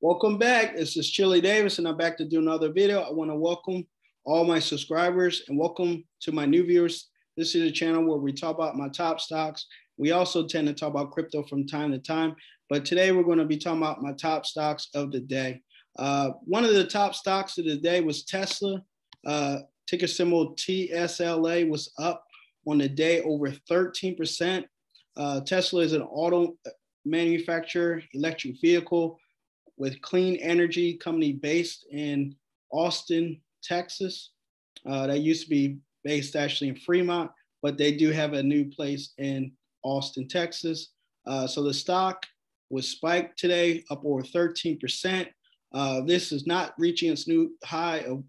Welcome back. This is Chili Davis, and I'm back to do another video. I want to welcome all my subscribers and welcome to my new viewers. This is a channel where we talk about my top stocks. We also tend to talk about crypto from time to time, but today we're going to be talking about my top stocks of the day. One of the top stocks of the day was Tesla. Ticker symbol TSLA was up on the day over 13%. Tesla is an auto manufacturer, electric vehicle with clean energy company based in Austin, Texas. That used to be based actually in Fremont, but they do have a new place in Austin, Texas. So the stock was spiked today, up over 13%. This is not reaching its new high of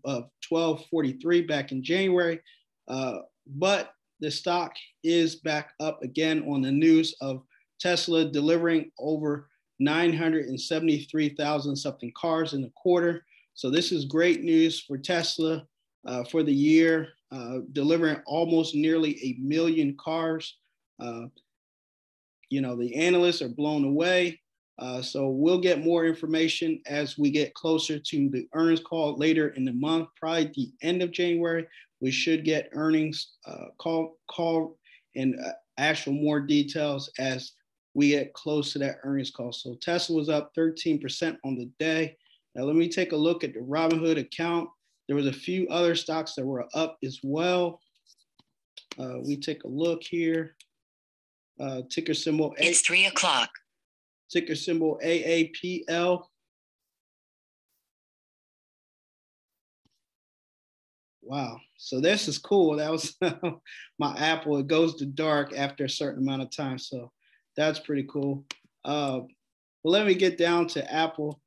1243 back in January, but the stock is back up again on the news of Tesla delivering over 973,000 something cars in the quarter. So this is great news for Tesla for the year, delivering almost nearly 1 million cars. The analysts are blown away. So we'll get more information as we get closer to the earnings call later in the month, probably the end of January. We should get earnings call and actual more details as we get close to that earnings call. So Tesla was up 13% on the day. Now let me take a look at the Robinhood account. There was a few other stocks that were up as well. We take a look here. Ticker symbol. It's 3 o'clock. Ticker symbol AAPL. Wow, so this is cool. That was my Apple. It goes to dark after a certain amount of time. So that's pretty cool. But let me get down to Apple.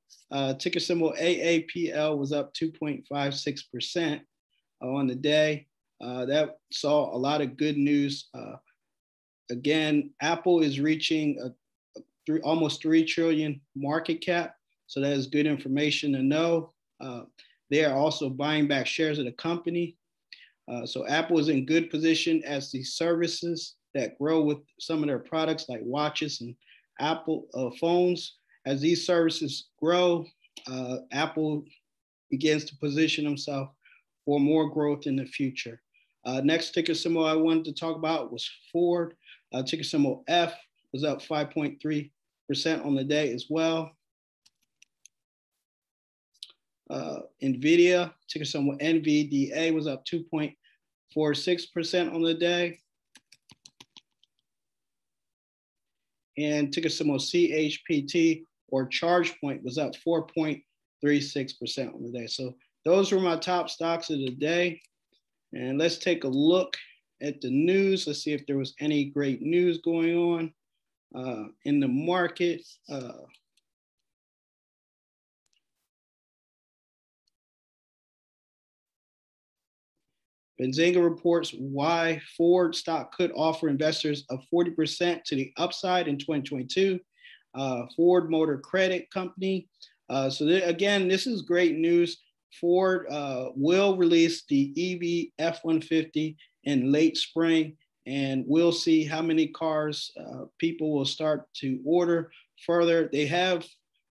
Ticker symbol AAPL was up 2.56% on the day. That saw a lot of good news. Again, Apple is reaching almost 3 trillion market cap. So that is good information to know. They are also buying back shares of the company. So Apple is in good position as the services that grow with some of their products like watches and Apple phones. As these services grow, Apple begins to position themselves for more growth in the future. Next ticker symbol I wanted to talk about was Ford. Ticker symbol F was up 5.3% on the day as well. NVIDIA, ticker symbol NVDA, was up 2.46% on the day. And ticker symbol CHPT or ChargePoint was up 4.36% on the day. So those were my top stocks of the day. And let's take a look at the news. Let's see if there was any great news going on in the market. Benzinga reports why Ford stock could offer investors a 40% to the upside in 2022. Ford Motor Credit Company. Again, this is great news. Ford will release the EV F-150 in late spring, and we'll see how many cars people will start to order further. They have,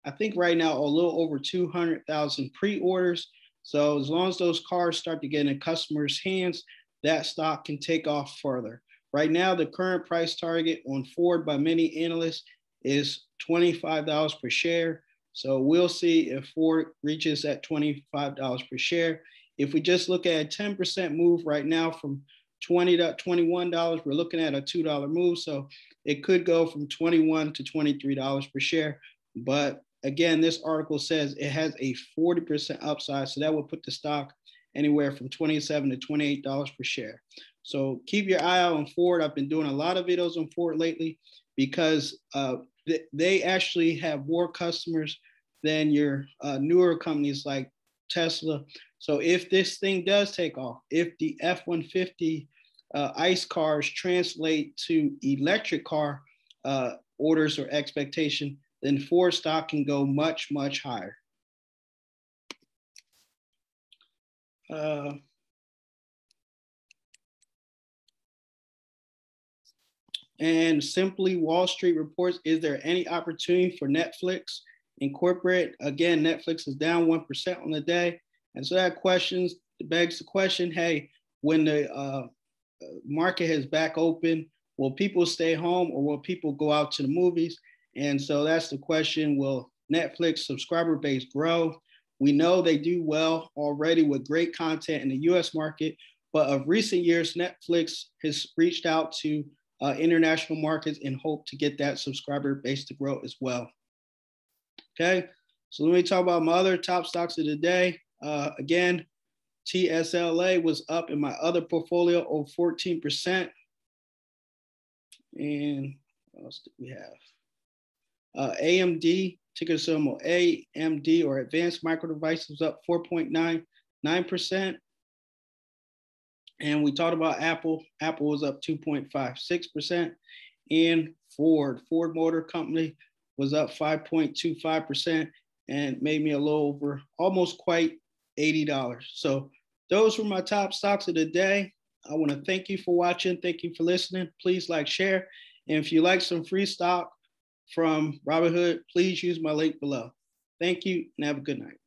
I think right now, a little over 200,000 pre-orders. So as long as those cars start to get in customers' hands, that stock can take off further. Right now, the current price target on Ford by many analysts is $25 per share. So we'll see if Ford reaches that $25 per share. If we just look at a 10% move right now from $20 to $21, we're looking at a $2 move. So it could go from $21 to $23 per share. But again, this article says it has a 40% upside. So that would put the stock anywhere from $27 to $28 per share. So keep your eye out on Ford. I've been doing a lot of videos on Ford lately because they actually have more customers than your newer companies like Tesla. So if this thing does take off, if the F-150 ICE cars translate to electric car orders or expectation, then Ford stock can go much, much higher. And simply Wall Street reports, is there any opportunity for Netflix In corporate, again, Netflix is down 1% on the day. And so that begs the question, hey, when the market has back open, will people stay home or will people go out to the movies? And so that's the question. Will Netflix subscriber base grow? We know they do well already with great content in the US market, but of recent years, Netflix has reached out to international markets and hope to get that subscriber base to grow as well. Okay, so let me talk about my other top stocks of the day. Again, TSLA was up in my other portfolio over 14%. And what else do we have? AMD, ticker symbol AMD or Advanced Micro Devices, up 4.99%. And we talked about Apple. Apple was up 2.56%. And Ford Motor Company was up 5.25% and made me a little over, almost quite $80. So those were my top stocks of the day. I want to thank you for watching. Thank you for listening. Please like, share. And if you like some free stock from Robinhood, please use my link below. Thank you and have a good night.